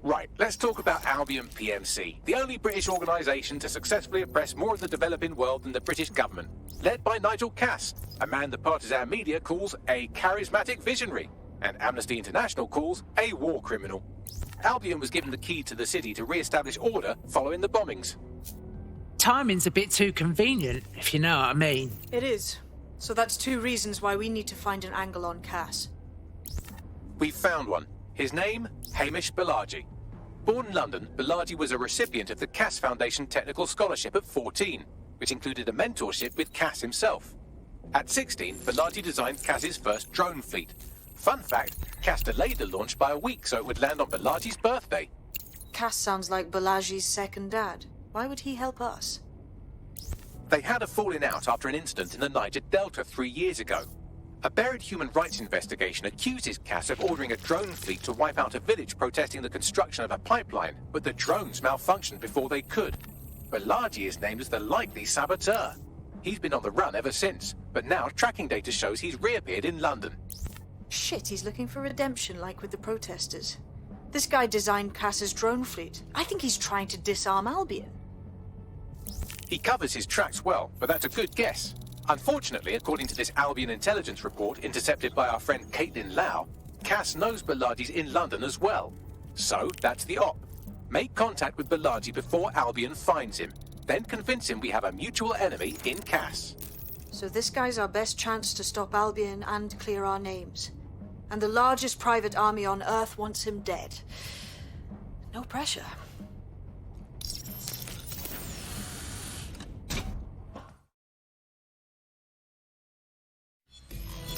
Right, let's talk about Albion PMC, the only British organisation to successfully oppress more of the developing world than the British government. Led by Nigel Cass, a man the partisan media calls a charismatic visionary, and Amnesty International calls a war criminal. Albion was given the key to the city to re-establish order following the bombings. Timing's a bit too convenient, if you know what I mean. It is. So that's 2 reasons why we need to find an angle on Cass. We've found one. His name, Hamish Balaji. Born in London, Balaji was a recipient of the Cass Foundation Technical Scholarship at 14, which included a mentorship with Cass himself. At 16, Balaji designed Cass's first drone fleet. Fun fact, Cass delayed the launch by a week so it would land on Balaji's birthday. Cass sounds like Balaji's second dad. Why would he help us? They had a falling out after an incident in the Niger Delta 3 years ago. A buried human rights investigation accuses Cass of ordering a drone fleet to wipe out a village protesting the construction of a pipeline, but the drones malfunctioned before they could. Balaji is named as the likely saboteur. He's been on the run ever since, but now tracking data shows he's reappeared in London. Shit, he's looking for redemption like with the protesters. This guy designed Cass's drone fleet. I think he's trying to disarm Albion. He covers his tracks well, but that's a good guess. Unfortunately, according to this Albion intelligence report intercepted by our friend Caitlin Lau, Cass knows Balaji's in London as well. So, that's the op. Make contact with Balaji before Albion finds him. Then convince him we have a mutual enemy in Cass. So this guy's our best chance to stop Albion and clear our names. And the largest private army on Earth wants him dead. No pressure.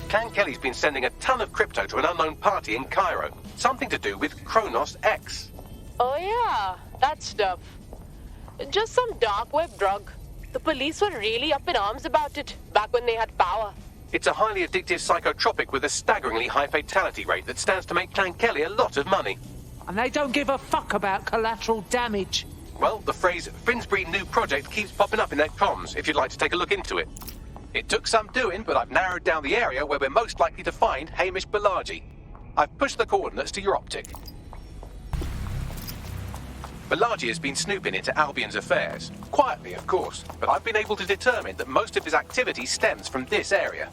Clan Kelly's been sending a ton of crypto to an unknown party in Cairo. Something to do with Kronos X. Oh yeah, that stuff. Just some dark web drug. The police were really up in arms about it back when they had power. It's a highly addictive psychotropic with a staggeringly high fatality rate that stands to make Clan Kelly a lot of money. And they don't give a fuck about collateral damage. Well, the phrase Finsbury New Project keeps popping up in their comms if you'd like to take a look into it. It took some doing, but I've narrowed down the area where we're most likely to find Hamish Balaji. I've pushed the coordinates to your optic. Balaji has been snooping into Albion's affairs. Quietly, of course, but I've been able to determine that most of his activity stems from this area.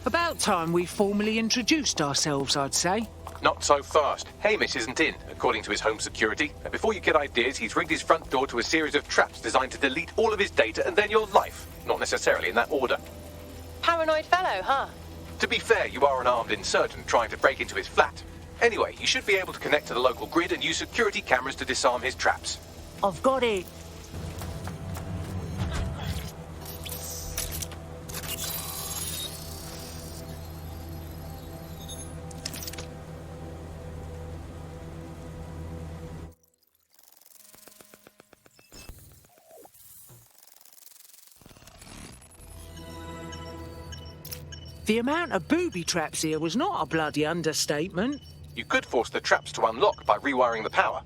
About time we formally introduced ourselves, I'd say. Not so fast. Hamish isn't in, according to his home security. And before you get ideas, he's rigged his front door to a series of traps designed to delete all of his data and then your life. Not necessarily in that order. Paranoid fellow, huh? To be fair, you are an armed insurgent trying to break into his flat. Anyway, you should be able to connect to the local grid and use security cameras to disarm his traps. I've got it. The amount of booby traps here was not a bloody understatement. You could force the traps to unlock by rewiring the power.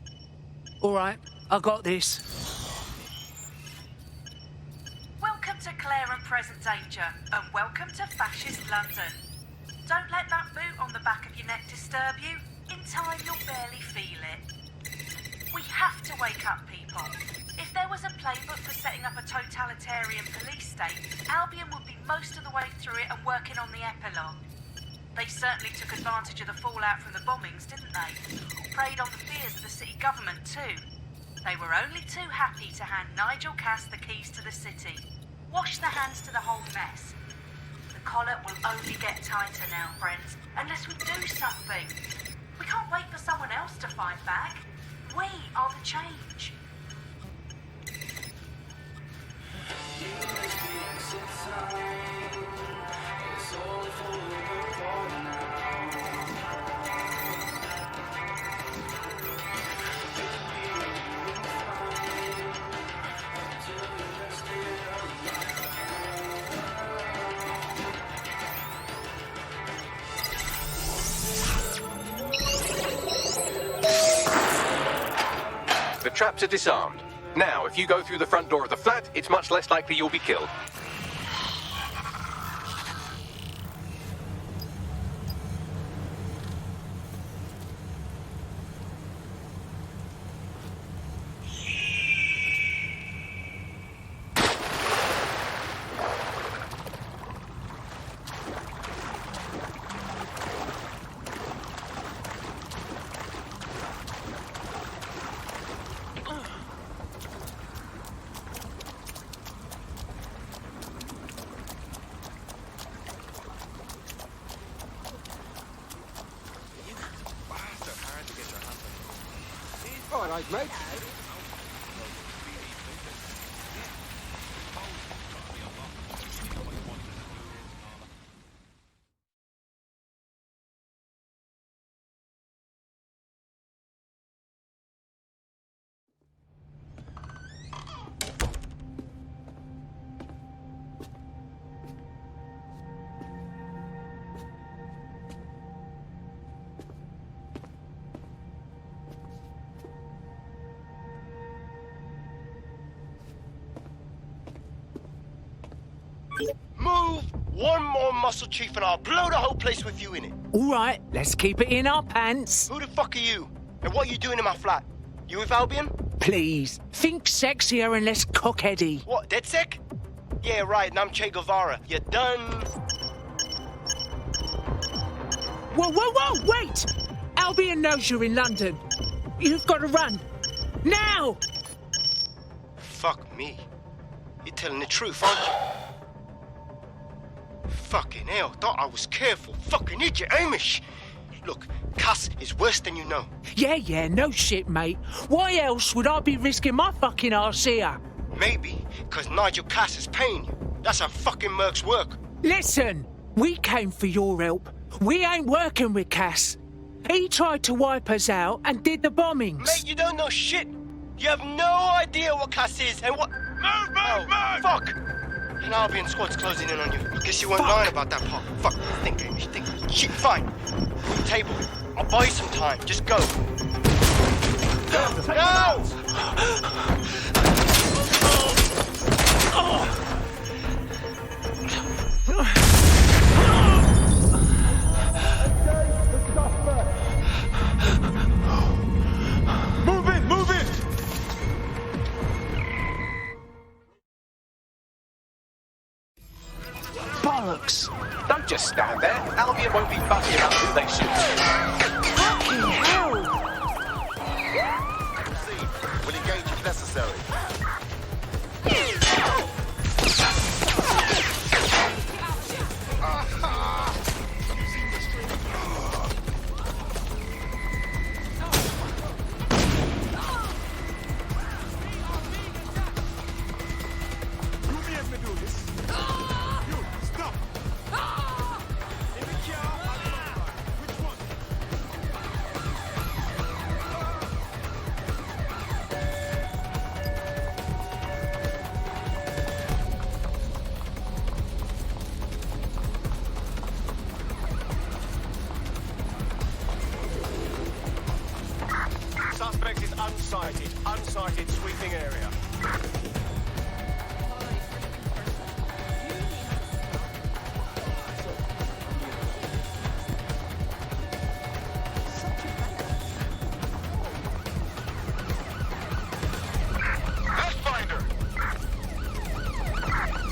All right, I got this. Welcome to Clare and Present Danger, and welcome to Fascist London. Don't let that boot on the back of your neck disturb you. In time, you'll barely feel it. We have to wake up, people. If there was a playbook for setting up a totalitarian police state, Albion would be most of the way through it and working on the epilogue. They certainly took advantage of the fallout from the bombings, didn't they? Preyed on the fears of the city government too. They were only too happy to hand Nigel Cass the keys to the city. Wash the hands to the whole mess. The collar will only get tighter now, friends, unless we do something. We can't wait for someone else to fight back. We are the change. The traps are disarmed. Now, if you go through the front door of the flat, it's much less likely you'll be killed. right, mate. Move one more muscle, Chief, and I'll blow the whole place with you in it. All right, let's keep it in our pants. Who the fuck are you? And what are you doing in my flat? You with Albion? Please, think sexier and less cockheady. What, DedSec? Yeah, right, and I'm Che Guevara. You done? Whoa, whoa, whoa, wait! Albion knows you're in London. You've got to run. Now! Fuck me. You're telling the truth, aren't you? Fucking hell, thought I was careful. Fucking idiot, Amish. Look, Cass is worse than you know. Yeah, no shit, mate. Why else would I be risking my fucking arse here? Maybe because Nigel Cass is paying you. That's how fucking mercs work. Listen, we came for your help. We ain't working with Cass. He tried to wipe us out and did the bombings. Mate, you don't know shit. You have no idea what Cass is and what... Move! Fuck! An Albion squad's closing in on you. I guess you weren't lying about that part. Fuck, think, Amish, think. Shit, fine. Move the table. I'll buy you some time. Just go. Go! Move it! Bollocks! Don't just stand there. Albion won't be fussy about who they shoot. Fucking hell! We'll engage if necessary. Suspect is unsighted. Unsighted sweeping area. Pathfinder!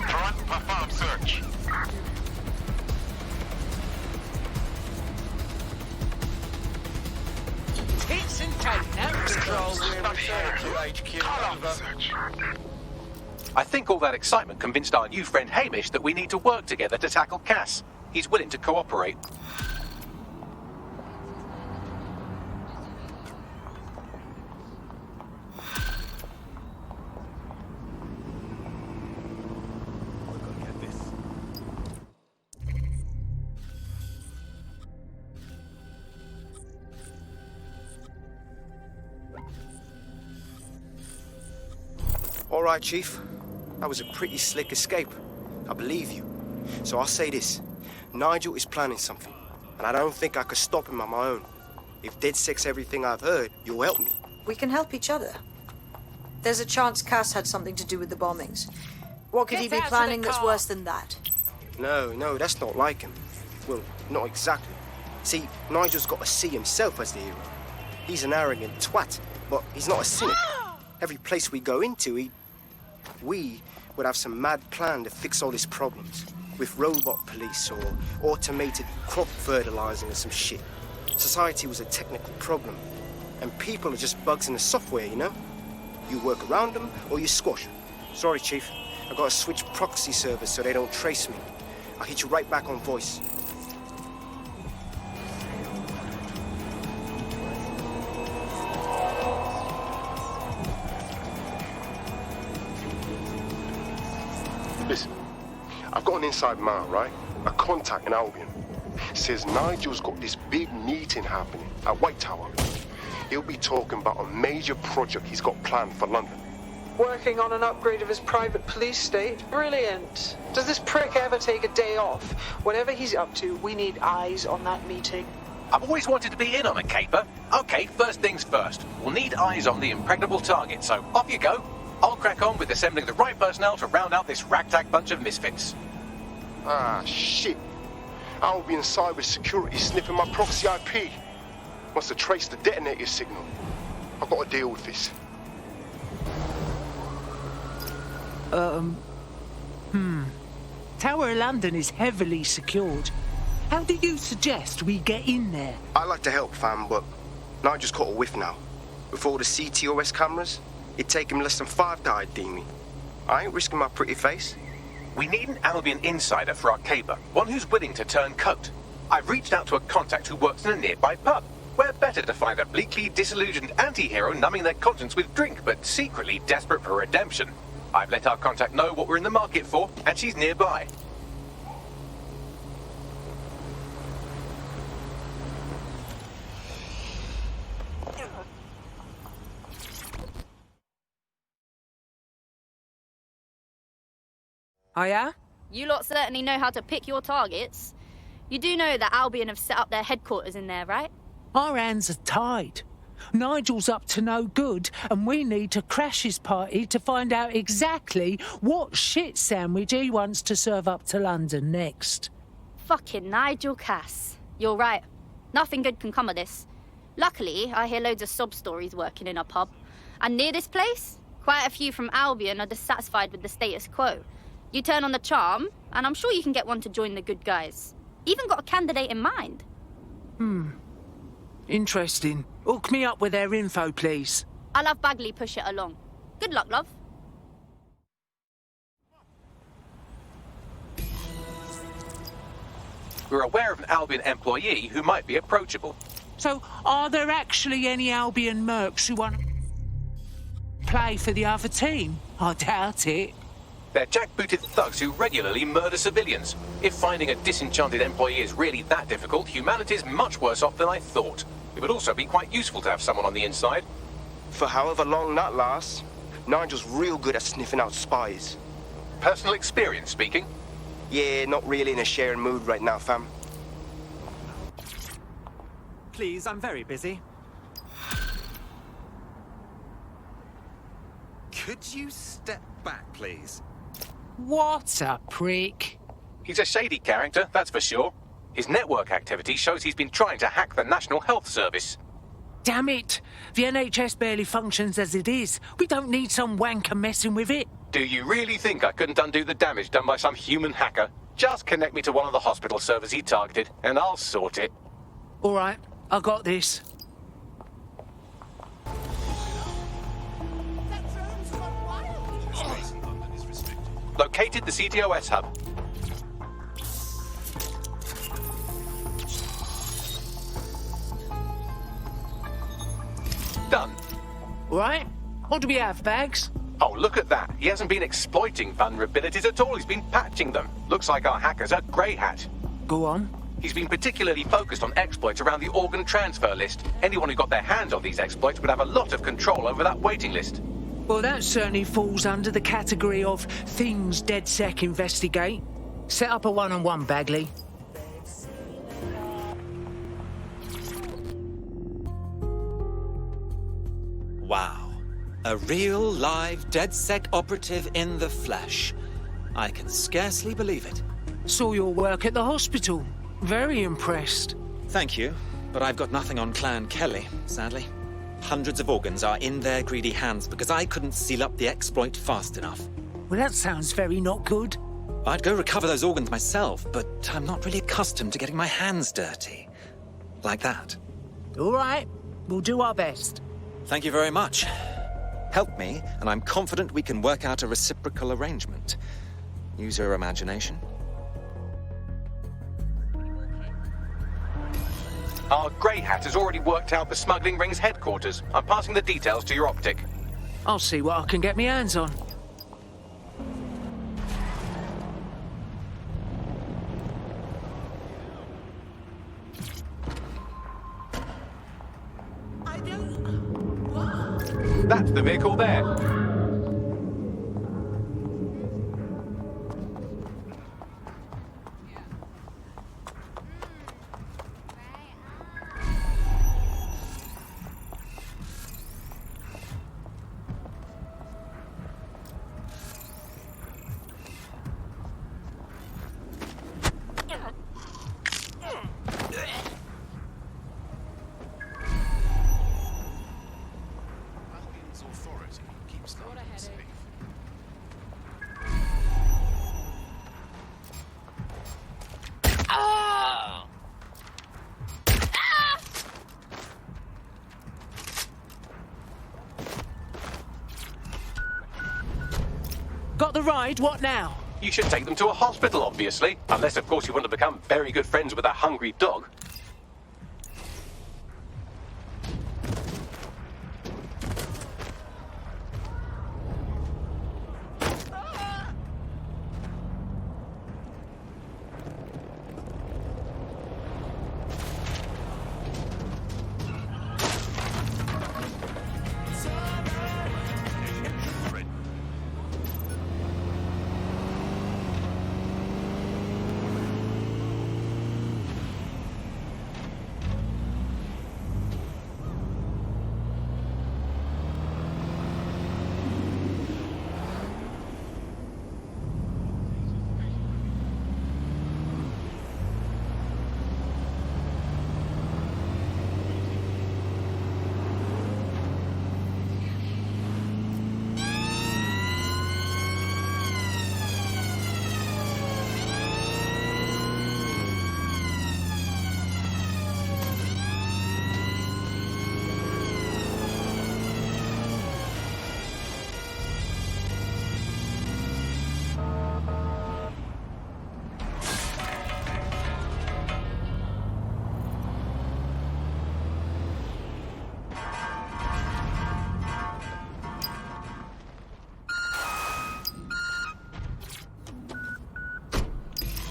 Front, perform search. Tits and cake, no? I think all that excitement convinced our new friend Hamish that we need to work together to tackle Cass. He's willing to cooperate. All right, Chief. That was a pretty slick escape. I believe you. So I'll say this. Nigel is planning something, and I don't think I could stop him on my own. If DedSec's everything I've heard, you'll help me. We can help each other. There's a chance Cass had something to do with the bombings. What could he be planning that's worse than that? No, that's not like him. Well, not exactly. See, Nigel's got to see himself as the hero. He's an arrogant twat, but he's not a cynic. Every place we go into, we would have some mad plan to fix all his problems. With robot police or automated crop fertilizing or some shit. Society was a technical problem. And people are just bugs in the software, you know? You work around them or you squash them. Sorry, Chief. I gotta switch proxy servers so they don't trace me. I'll hit you right back on voice. Listen, I've got an inside man, right? A contact in Albion. Says Nigel's got this big meeting happening at White Tower. He'll be talking about a major project he's got planned for London. Working on an upgrade of his private police state? Brilliant. Does this prick ever take a day off? Whatever he's up to, we need eyes on that meeting. I've always wanted to be in on a caper. Okay, first things first. We'll need eyes on the impregnable target, so off you go. I'll crack on with assembling the right personnel to round out this ragtag bunch of misfits. Ah, shit. Albion cyber security sniffing my proxy IP. Must have traced the detonator signal. I've got to deal with this. Tower of London is heavily secured. How do you suggest we get in there? I like to help, fam, but Nigel's caught a whiff now. With all the CTOS cameras, it'd take him less than 5 to ID me. I ain't risking my pretty face. We need an Albion insider for our caper, one who's willing to turn coat. I've reached out to a contact who works in a nearby pub. Where better to find a bleakly disillusioned anti-hero numbing their conscience with drink, but secretly desperate for redemption. I've let our contact know what we're in the market for, and she's nearby. Oh yeah? You lot certainly know how to pick your targets. You do know that Albion have set up their headquarters in there, right? Our hands are tied. Nigel's up to no good, and we need to crash his party to find out exactly what shit sandwich he wants to serve up to London next. Fucking Nigel Cass. You're right. Nothing good can come of this. Luckily, I hear loads of sob stories working in a pub. And near this place, quite a few from Albion are dissatisfied with the status quo. You turn on the charm, and I'm sure you can get one to join the good guys. Even got a candidate in mind. Interesting. Hook me up with their info, please. I'll have Bagley push it along. Good luck, love. We're aware of an Albion employee who might be approachable. So, are there actually any Albion mercs who want to play for the other team? I doubt it. They're jackbooted thugs who regularly murder civilians. If finding a disenchanted employee is really that difficult, humanity's much worse off than I thought. It would also be quite useful to have someone on the inside. For however long that lasts, Nigel's real good at sniffing out spies. Personal experience speaking. Yeah, not really in a sharing mood right now, fam. Please, I'm very busy. Could you step back, please? What a prick. He's a shady character, that's for sure. His network activity shows he's been trying to hack the National Health Service. Damn it! The NHS barely functions as it is. We don't need some wanker messing with it. Do you really think I couldn't undo the damage done by some human hacker? Just connect me to one of the hospital servers he targeted, and I'll sort it. All right, I got this. Located the CTOS hub. Done. All right, what do we have, Bags? Oh, look at that. He hasn't been exploiting vulnerabilities at all. He's been patching them. Looks like our hacker's a grey hat. Go on. He's been particularly focused on exploits around the organ transfer list. Anyone who got their hands on these exploits would have a lot of control over that waiting list. Well, that certainly falls under the category of things DedSec investigate. Set up a one-on-one, Bagley. Wow. A real, live DedSec operative in the flesh. I can scarcely believe it. Saw your work at the hospital. Very impressed. Thank you, but I've got nothing on Clan Kelly, sadly. Hundreds of organs are in their greedy hands because I couldn't seal up the exploit fast enough. Well, that sounds very not good. I'd go recover those organs myself, but I'm not really accustomed to getting my hands dirty. Like that. All right, we'll do our best. Thank you very much. Help me, and I'm confident we can work out a reciprocal arrangement. Use your imagination. Our grey hat has already worked out the smuggling ring's headquarters. I'm passing the details to your optic. I'll see what I can get my hands on. vehicle there. Albion's authority keeps London safe. Got the ride, what now? You should take them to a hospital, obviously. Unless, of course, you want to become very good friends with a hungry dog.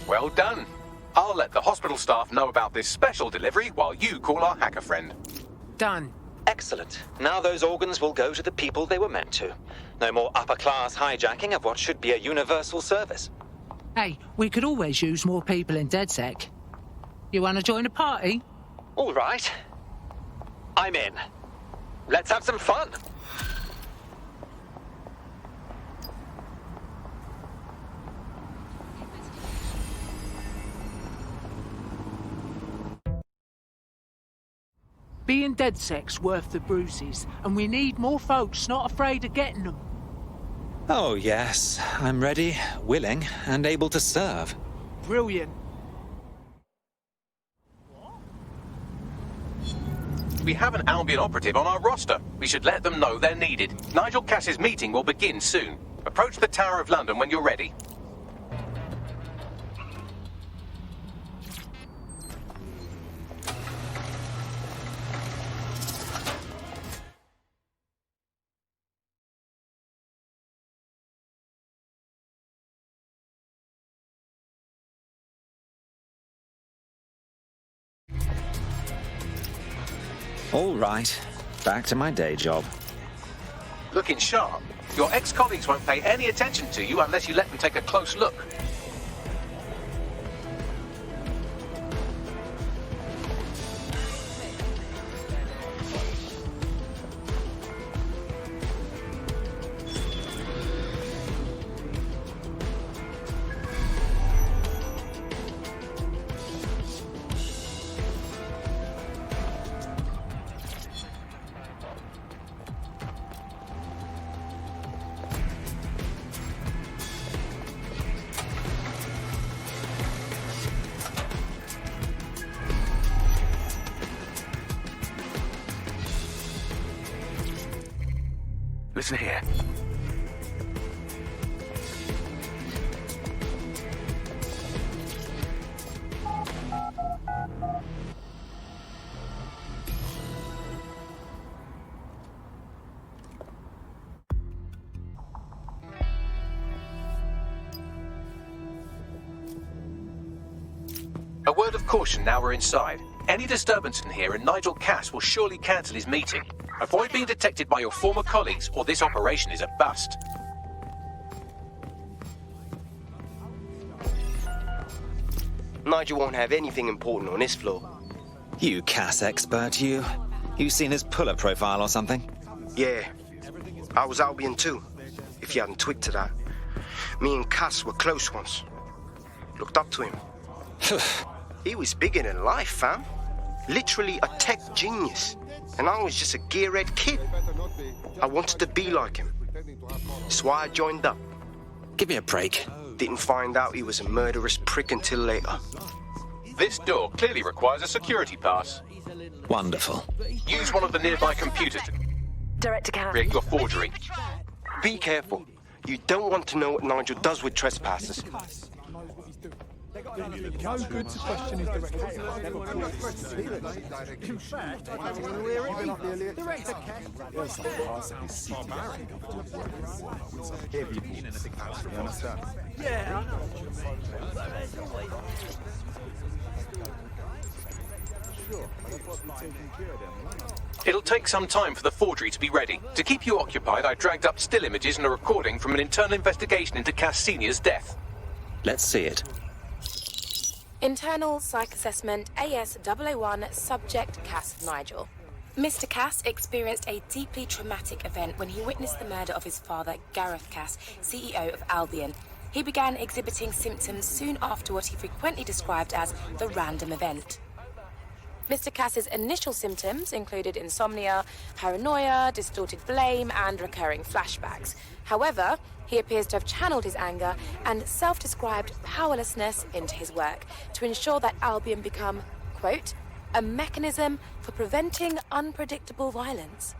Well done. I'll let the hospital staff know about this special delivery while you call our hacker friend. Done. Excellent. Now those organs will go to the people they were meant to. No more upper-class hijacking of what should be a universal service. Hey, we could always use more people in DedSec. You want to join a party? All right. I'm in. Let's have some fun. Being DedSec's worth the bruises, and we need more folks not afraid of getting them. Oh, yes. I'm ready, willing, and able to serve. Brilliant. We have an Albion operative on our roster. We should let them know they're needed. Nigel Cass's meeting will begin soon. Approach the Tower of London when you're ready. All right. Back to my day job. Looking sharp. Your ex-colleagues won't pay any attention to you unless you let them take a close look. Listen here. A word of caution now we're inside. Any disturbance in here and Nigel Cass will surely cancel his meeting. Avoid being detected by your former colleagues, or this operation is a bust. Nigel won't have anything important on this floor. You Cass expert, you. You seen his puller profile or something? Yeah, I was Albion too, if you hadn't twigged to that. Me and Cass were close once. Looked up to him. He was bigger than life, fam. Literally a tech genius. And I was just a gearhead kid. I wanted to be like him. That's why I joined up. Give me a break. Didn't find out he was a murderous prick until later. This door clearly requires a security pass. Wonderful. Use one of the nearby computers to Director Cass. create your forgery. Be careful. You don't want to know what Nigel does with trespassers. No good to question his director. In fact, I don't want to hear it. Director Cass. Barbaric. You understand? Yeah, I know. It'll take some time for the forgery to be ready. To keep you occupied, I dragged up still images and a recording from an internal investigation into Cass Sr.'s death. Let's see it. Internal Psych Assessment AS001 Subject Cass Nigel. Mr. Cass experienced a deeply traumatic event when he witnessed the murder of his father, Gareth Cass, CEO of Albion. He began exhibiting symptoms soon after what he frequently described as the random event. Mr. Cass's initial symptoms included insomnia, paranoia, distorted blame, and recurring flashbacks. However, he appears to have channeled his anger and self-described powerlessness into his work to ensure that Albion become, quote, a mechanism for preventing unpredictable violence.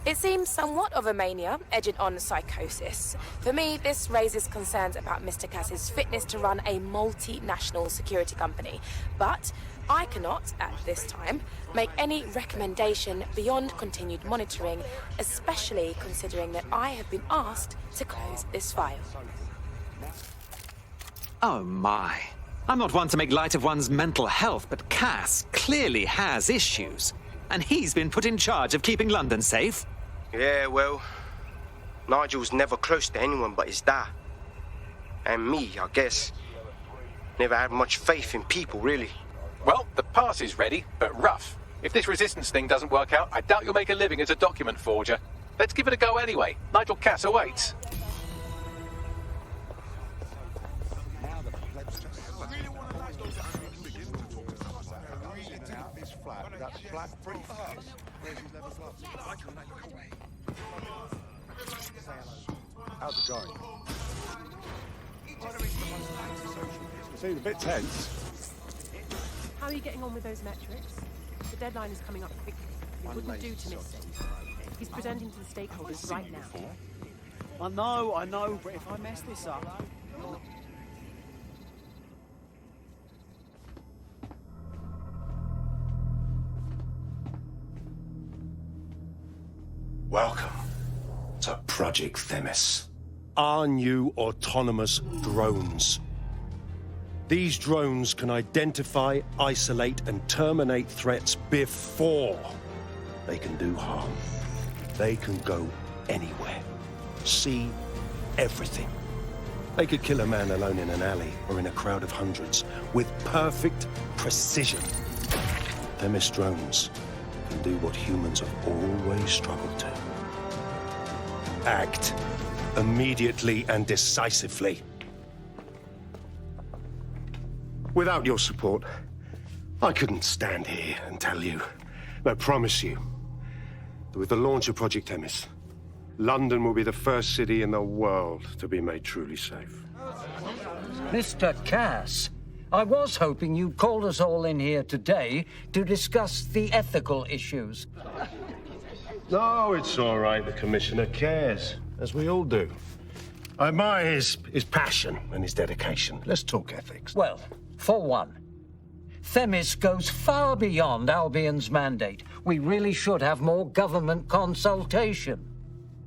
It seems somewhat of a mania, edging on psychosis. For me, this raises concerns about Mr. Cass's fitness to run a multinational security company. But I cannot, at this time, make any recommendation beyond continued monitoring, especially considering that I have been asked to close this file. Oh my. I'm not one to make light of one's mental health, but Cass clearly has issues. And he's been put in charge of keeping London safe. Yeah, well, Nigel's never close to anyone but his dad. And me, I guess. Never had much faith in people, really. Well, the pass is ready, but rough. If this resistance thing doesn't work out, I doubt you'll make a living as a document forger. Let's give it a go anyway. Nigel Cass awaits. How's it going? Seems a bit tense. How are you getting on with those metrics? The deadline is coming up quickly. It wouldn't do to miss it. He's presenting to the stakeholders right now. I know, but if I mess this up... Welcome to Project Themis. Our new autonomous drones. These drones can identify, isolate, and terminate threats before they can do harm. They can go anywhere, see everything. They could kill a man alone in an alley or in a crowd of hundreds with perfect precision. Themis drones can do what humans have always struggled to. Act immediately and decisively. Without your support, I couldn't stand here and tell you, but I promise you, that with the launch of Project Themis, London will be the first city in the world to be made truly safe. Mr. Cass, I was hoping you'd called us all in here today to discuss the ethical issues. No, it's all right. The Commissioner cares, as we all do. I admire his passion and his dedication. Let's talk ethics. Well, for one, Themis goes far beyond Albion's mandate. We really should have more government consultation.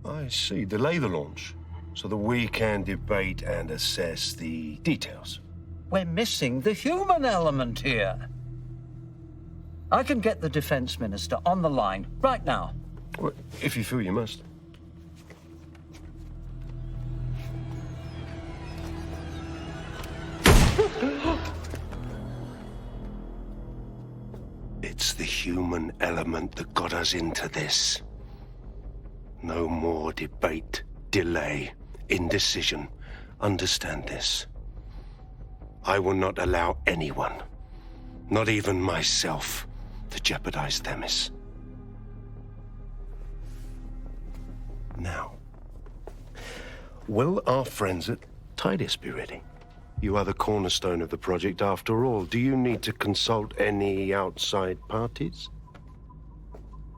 I see. Delay the launch so that we can debate and assess the details. We're missing the human element here. I can get the Defense Minister on the line right now. Well, if you feel you must. It's the human element that got us into this. No more debate, delay, indecision. Understand this. I will not allow anyone, not even myself, to jeopardize Themis. Now, will our friends at Tidus be ready? You are the cornerstone of the project after all. Do you need to consult any outside parties?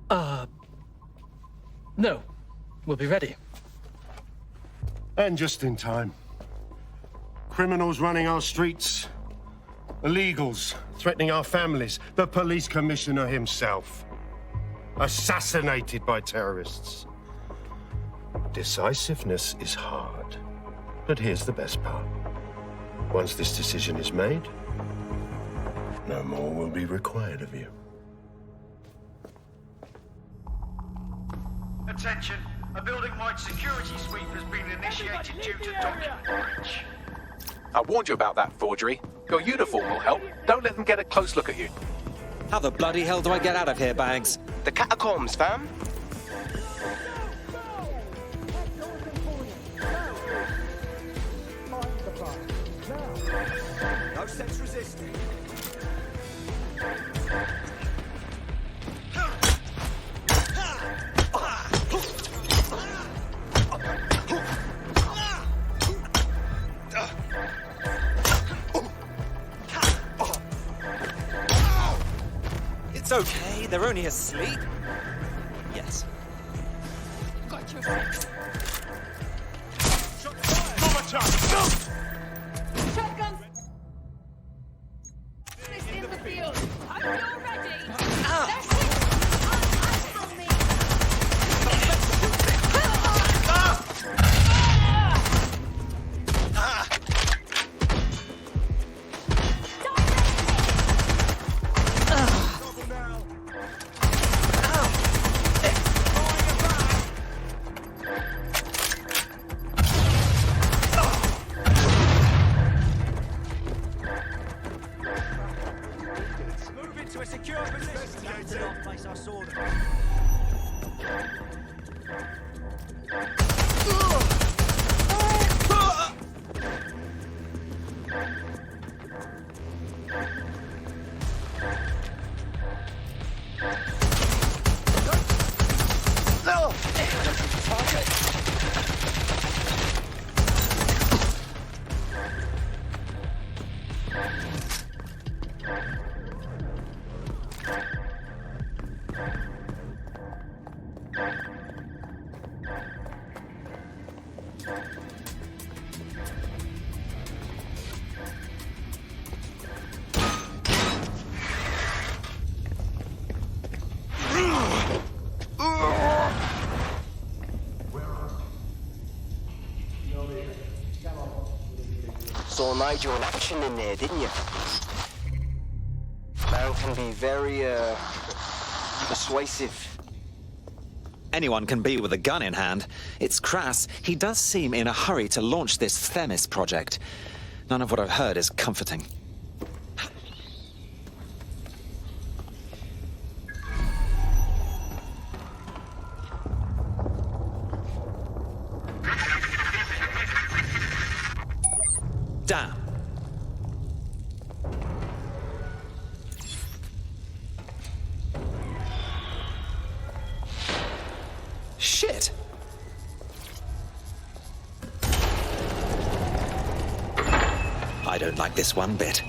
No. We'll be ready. And just in time. Criminals running our streets. Illegals threatening our families. The police commissioner himself. Assassinated by terrorists. Decisiveness is hard. But here's the best part. Once this decision is made, no more will be required of you. Attention! A building-wide security sweep has been initiated due to document breach. I warned you about that forgery. Your uniform will help. Don't let them get a close look at you. How the bloody hell do I get out of here, Bags? The catacombs, fam. No sense resisting. It's okay, they're only asleep. Yes. Got your six. Shot fired. Shotguns! This in the field. Hope you're ready. There's six eyes from me. Move into a secure position. That's the last place I saw them. Saw Nigel in action in there, didn't you? Man can be very, persuasive. Anyone can be with a gun in hand. It's crass. He does seem in a hurry to launch this Themis project. None of what I've heard is comforting. Damn. Shit! I don't like this one bit.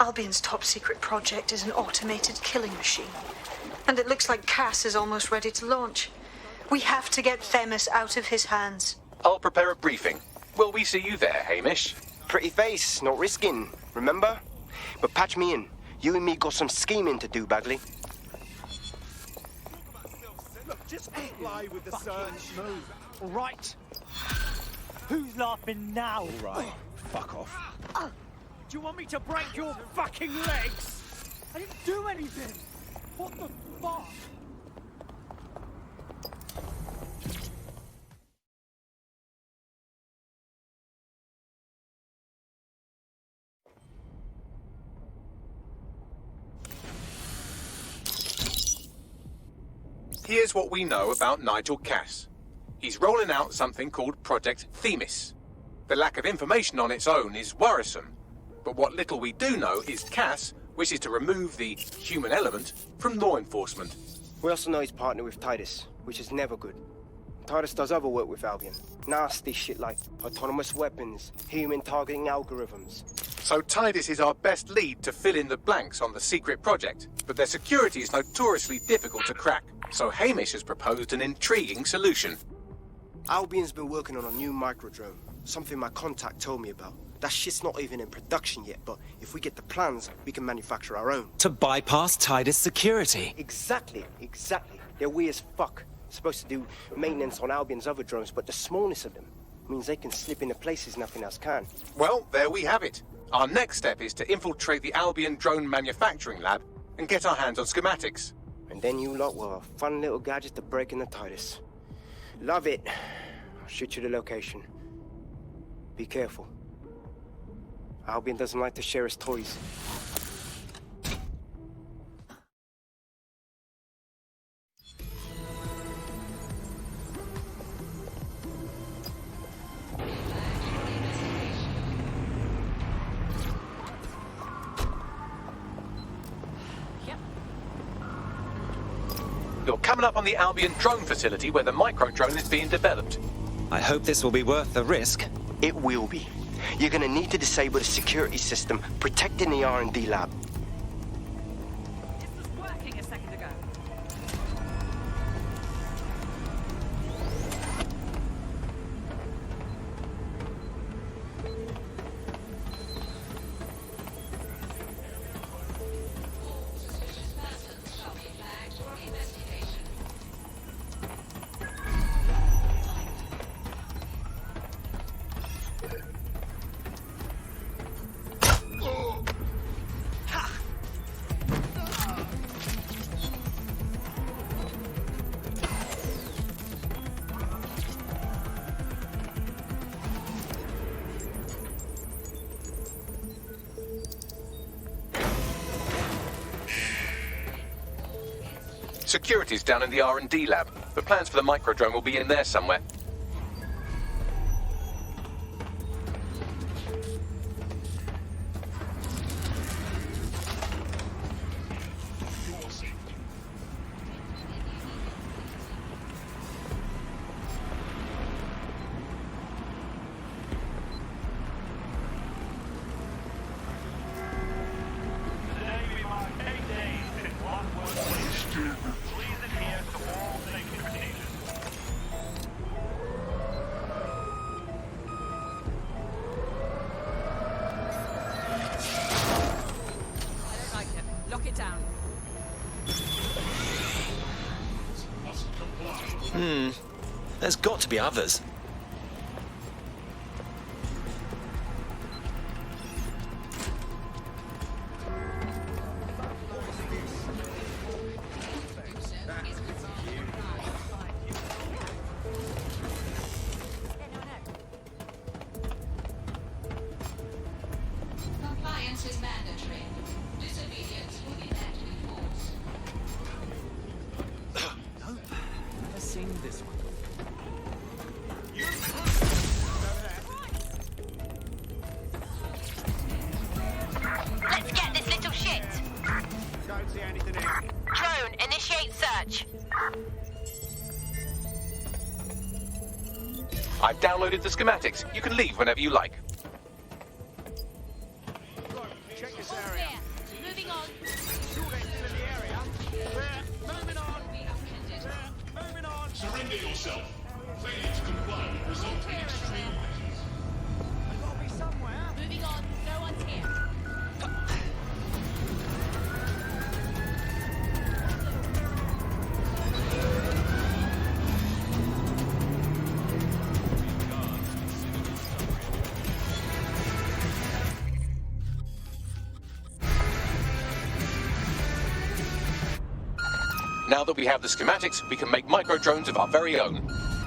Albion's top secret project is an automated killing machine. And it looks like Cass is almost ready to launch. We have to get Themis out of his hands. I'll prepare a briefing. Will we see you there, Hamish? Pretty face, not risking, remember? But patch me in. You and me got some scheming to do, Bagley. Look, just comply with the search. Move. All right. Who's laughing now? All right. Fuck off. Do you want me to break your fucking legs? I didn't do anything. What the fuck? Here's what we know about Nigel Cass. He's rolling out something called Project Themis. The lack of information on its own is worrisome, but what little we do know is Cass wishes to remove the human element from law enforcement. We also know he's partnered with Titus, which is never good. Titus does other work with Albion. Nasty shit like autonomous weapons, human targeting algorithms. So Titus is our best lead to fill in the blanks on the secret project, but their security is notoriously difficult to crack. So Hamish has proposed an intriguing solution. Albion's been working on a new microdrone, something my contact told me about. That shit's not even in production yet, but if we get the plans, we can manufacture our own. To bypass Titus security. Exactly. They're weird as fuck. Supposed to do maintenance on Albion's other drones, but the smallness of them means they can slip into places nothing else can. Well, there we have it. Our next step is to infiltrate the Albion drone manufacturing lab and get our hands on schematics. And then you lot will have a fun little gadget to break in the Titus. Love it. I'll shoot you the location. Be careful. Albion doesn't like to share his toys. You're coming up on the Albion drone facility where the micro-drone is being developed. I hope this will be worth the risk. It will be. You're gonna need to disable the security system protecting the R&D lab. This was working a second ago. Security's down in the R&D lab. The plans for the microdrone will be in there somewhere. There's got to be others. Compliance is mandatory. Disobedience will be met with force. Never seen this one. Let's get this little shit. Don't see anything here. Drone, initiate search. I've downloaded the schematics. You can leave whenever you like. Check this area. Surrender yourself. Failure to comply will result in extreme measures. I've got to be somewhere. Moving on. No one's here. Now that we have the schematics, we can make micro-drones of our very own.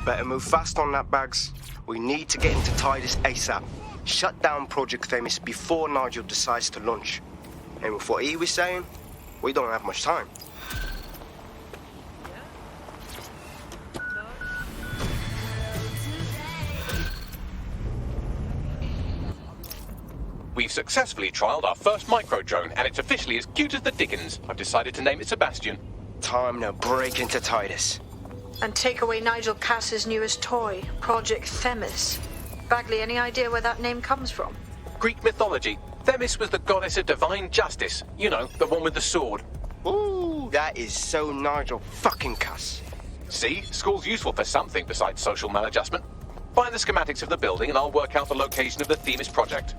Better move fast on that, Bags. We need to get into Titus ASAP. Shut down Project Themis before Nigel decides to launch. And with what he was saying, we don't have much time. We've successfully trialed our first micro-drone, and it's officially as cute as the dickens. I've decided to name it Sebastian. Time to break into Titus. And take away Nigel Cass's newest toy, Project Themis. Bagley, any idea where that name comes from? Greek mythology. Themis was the goddess of divine justice. You know, the one with the sword. Ooh, that is so Nigel fucking Cass. See? School's useful for something besides social maladjustment. Find the schematics of the building and I'll work out the location of the Themis project.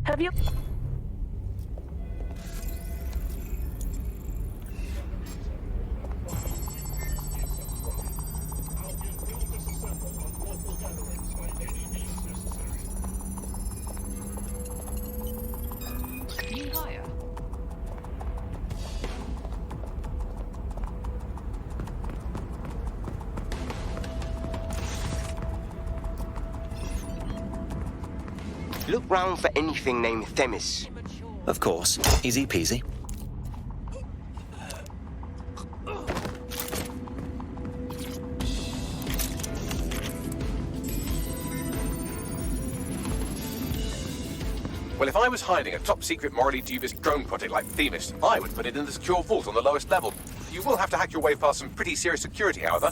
Have you... New hire. Look round for anything named Themis. Of course. Easy peasy. Well, if I was hiding a top-secret, morally dubious drone project like Themis, I would put it in the secure vault on the lowest level. You will have to hack your way past some pretty serious security, however.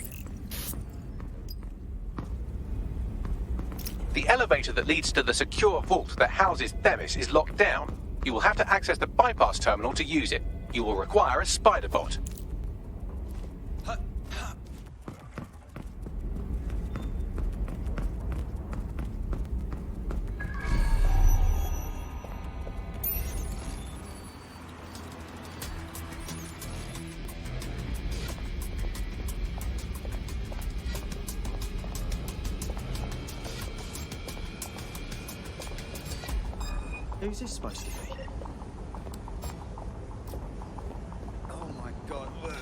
The elevator that leads to the secure vault that houses Themis is locked down. You will have to access the bypass terminal to use it. You will require a spider bot. Who's this supposed to be? Oh my god, look.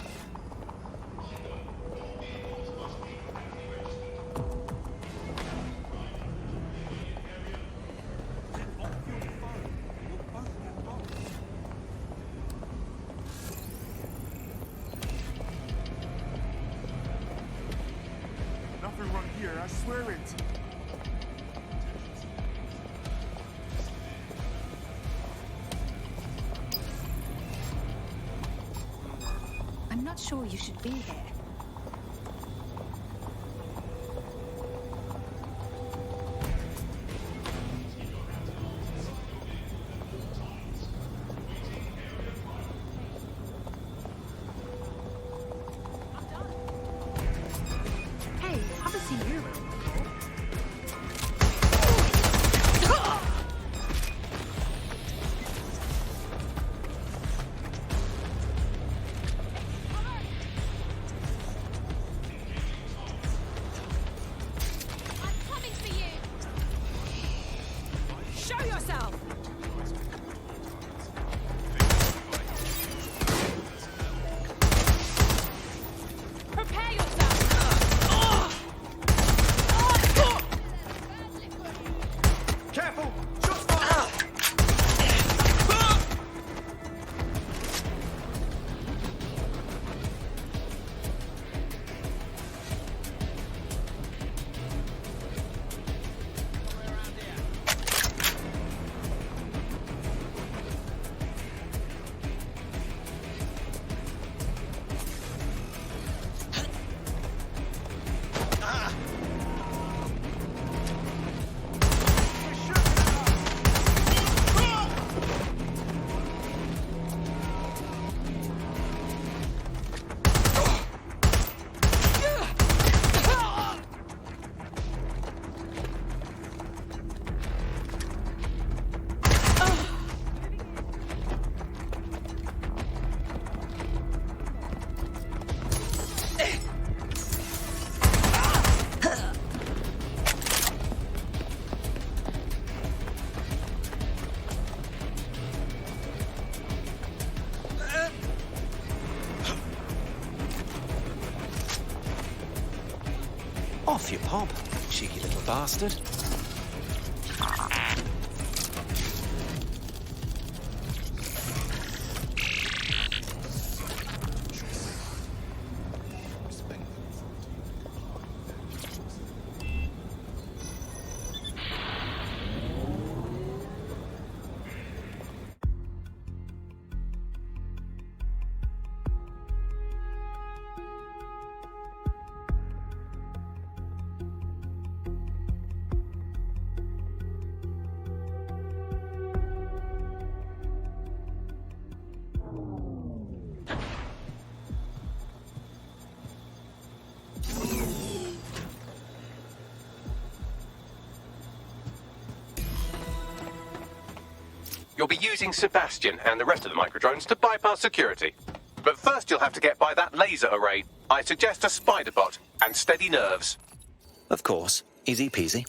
Nothing wrong here, I swear it. I'm not sure you should be here. Hey, haven't seen you around before. Off you pop, cheeky little bastard. You'll be using Sebastian and the rest of the microdrones to bypass security. But first you'll have to get by that laser array. I suggest a spider bot and steady nerves. Of course. Easy peasy.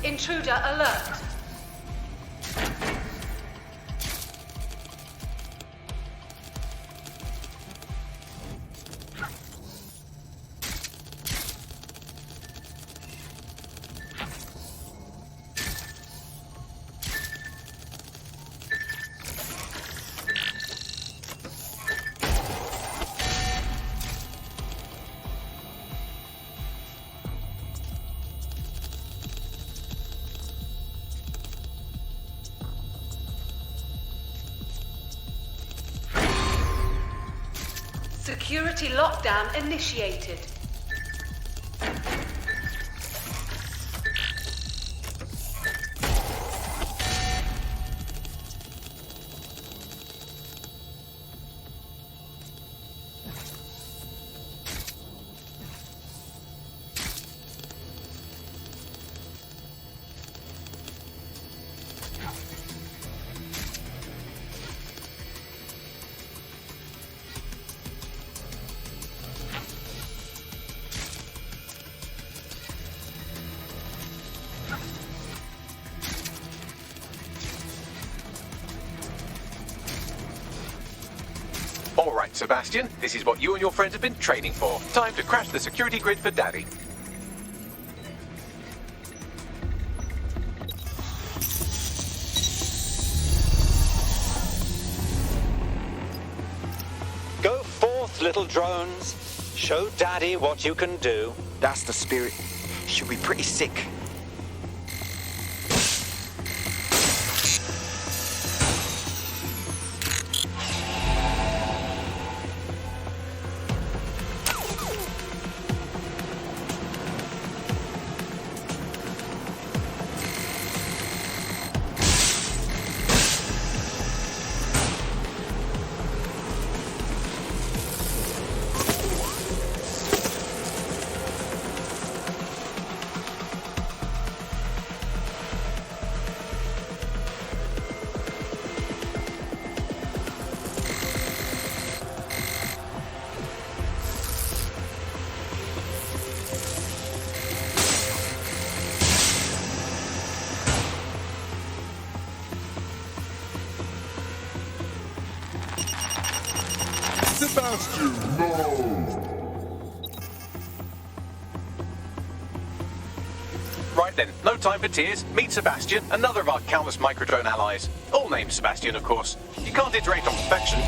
Intruder alert. Security lockdown initiated. All right, Sebastian, this is what you and your friends have been training for. Time to crash the security grid for Daddy. Go forth, little drones. Show Daddy what you can do. That's the spirit. She'll be pretty sick. Sebastian, no! Right then, no time for tears. Meet Sebastian, another of our countless microdrone allies. All named Sebastian, of course. You can't iterate on perfection.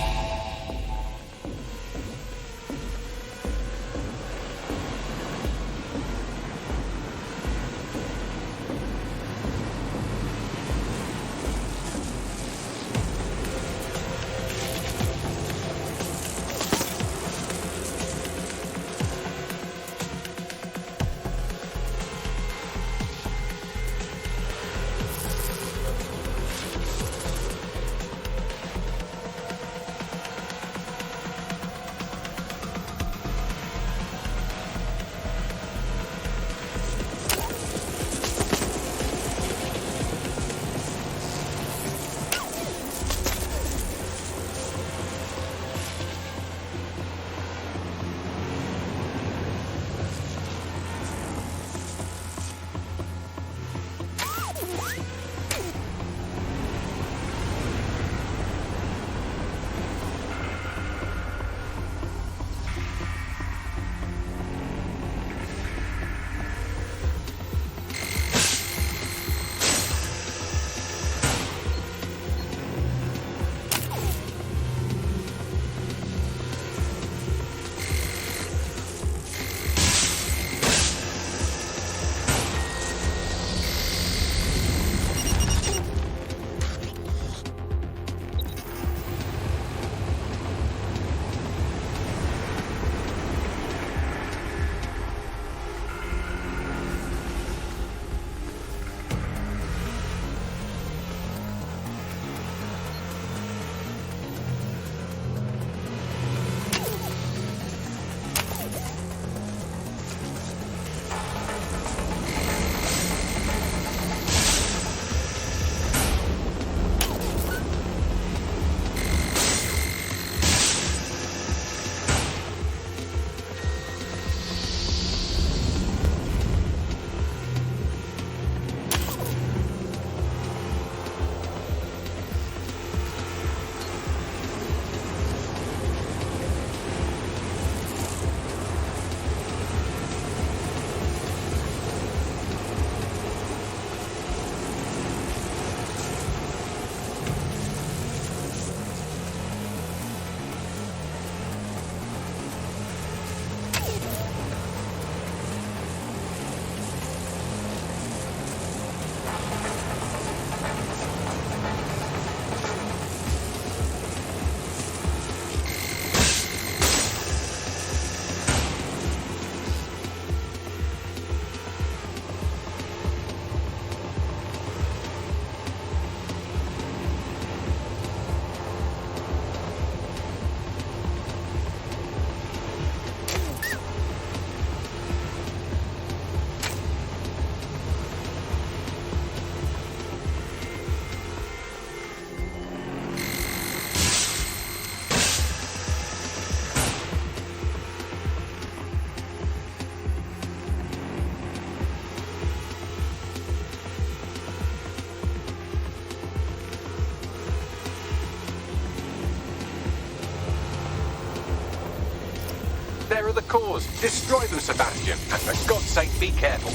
There are the cores. Destroy them, Sebastian. And for God's sake, be careful.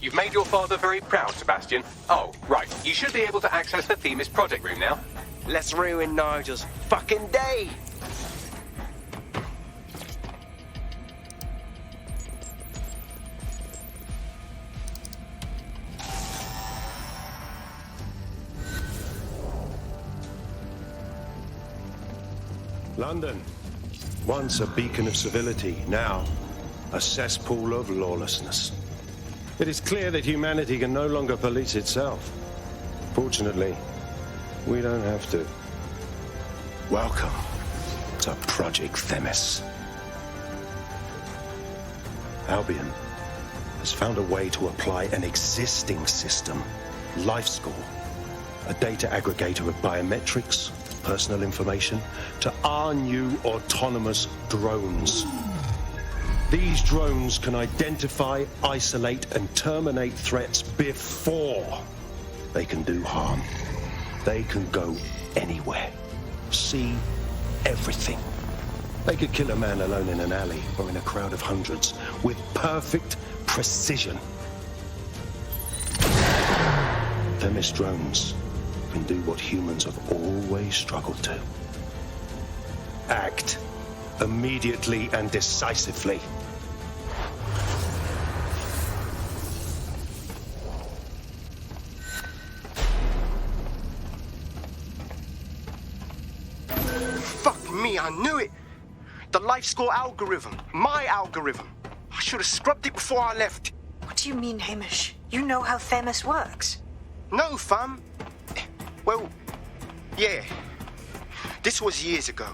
You've made your father very proud, Sebastian. Oh, right. You should be able to access the Themis project room now. Let's ruin Nigel's fucking day! London, once a beacon of civility, now a cesspool of lawlessness. It is clear that humanity can no longer police itself. Fortunately, we don't have to. Welcome to Project Themis. Albion has found a way to apply an existing system, Life Score, a data aggregator of biometrics, personal information, to our new autonomous drones. These drones can identify, isolate, and terminate threats before they can do harm. They can go anywhere, see everything. They could kill a man alone in an alley or in a crowd of hundreds with perfect precision. Themis drones can do what humans have always struggled to. Act immediately and decisively. Fuck me, I knew it! The life score algorithm. My algorithm. I should have scrubbed it before I left. What do you mean, Hamish? You know how Themis works. No, fam. Well, yeah. This was years ago.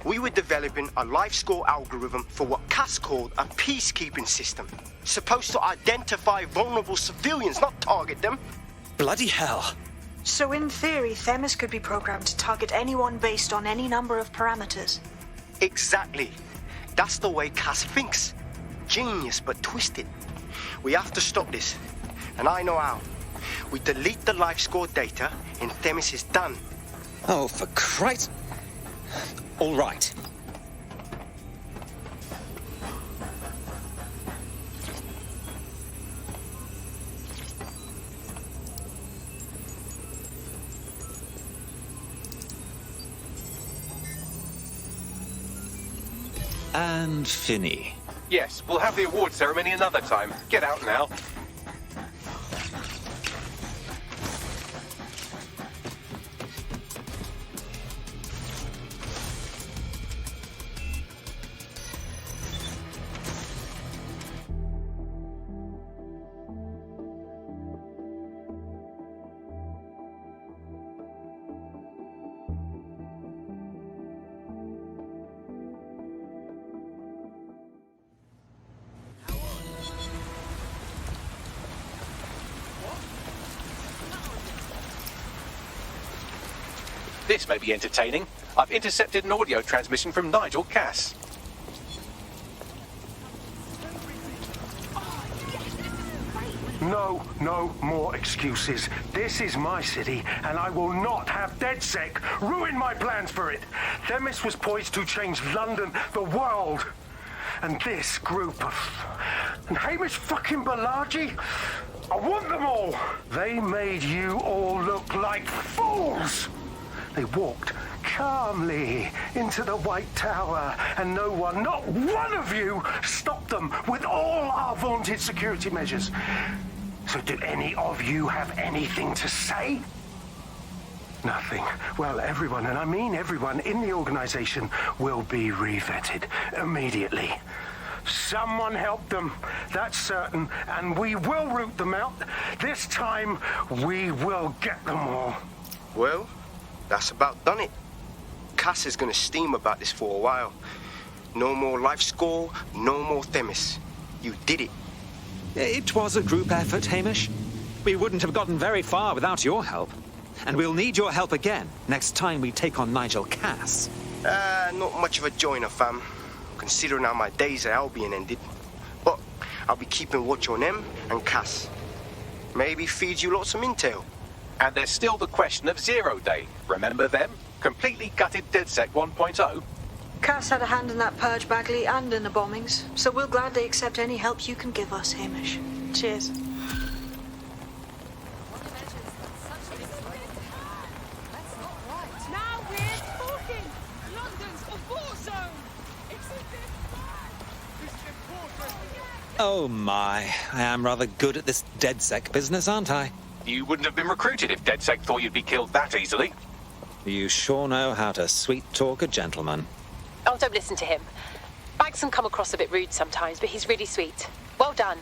We were developing a life score algorithm for what Cass called a peacekeeping system. Supposed to identify vulnerable civilians, not target them. Bloody hell. So in theory, Themis could be programmed to target anyone based on any number of parameters. Exactly. That's the way Cass thinks. Genius, but twisted. We have to stop this. And I know how. We delete the life score data, and Themis is done. Oh, for Christ. All right. And Finney. Yes, we'll have the award ceremony another time. Get out now. This may be entertaining. I've intercepted an audio transmission from Nigel Cass. No more excuses. This is my city, and I will not have DedSec ruin my plans for it. Themis was poised to change London, the world. And this group of... And Hamish fucking Balaji? I want them all. They made you all look like fools. They walked calmly into the White Tower, and no one, not one of you, stopped them with all our vaunted security measures. So do any of you have anything to say? Nothing. Well, everyone, and I mean everyone in the organization, will be revetted immediately. Someone help them, that's certain, and we will root them out. This time, we will get them all. Well, that's about done it. Cass is gonna steam about this for a while. No more life score, no more Themis. You did it. It was a group effort, Hamish. We wouldn't have gotten very far without your help. And we'll need your help again next time we take on Nigel Cass. Not much of a joiner, fam. Considering how my days at Albion ended. But I'll be keeping watch on him and Cass. Maybe feed you lots of intel. And there's still the question of Zero Day. Remember them? Completely gutted DedSec 1.0. Cass had a hand in that purge, Bagley, and in the bombings, so we'll gladly accept any help you can give us, Hamish. Cheers. Now we're talking! London's a war zone! Oh my, I am rather good at this DedSec business, aren't I? You wouldn't have been recruited if DedSec thought you'd be killed that easily. You sure know how to sweet-talk a gentleman. Oh, don't listen to him. Bags can come across a bit rude sometimes, but he's really sweet. Well done.